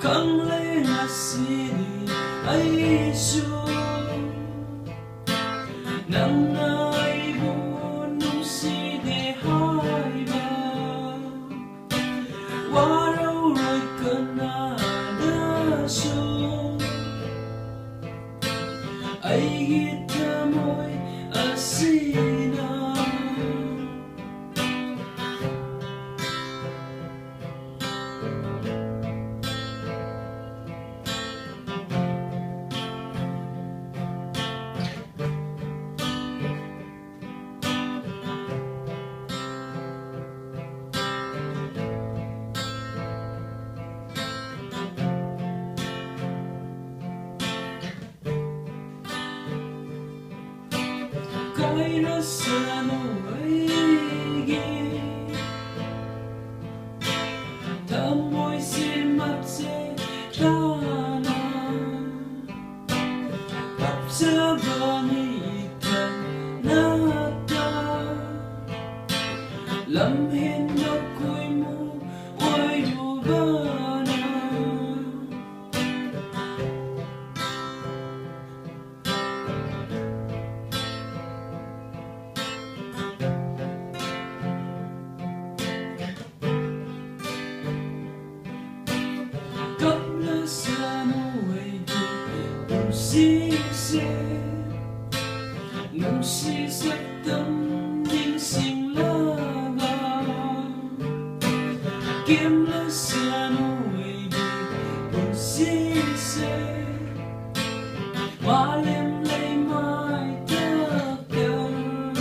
Kang lay ngasini ay siyo nang naibon nung sidehay ba waraw ray ka na siyo ay kita mo'y asina Kay nasa nuwaigi Tamoy simat se dana Kapsabangitan nata Lamhin ako'y mo ay lubana Kapla sa nuwaigi nung sisaktan ding singlaga Kimla sa nuwaigi nung malimlay may takyan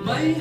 May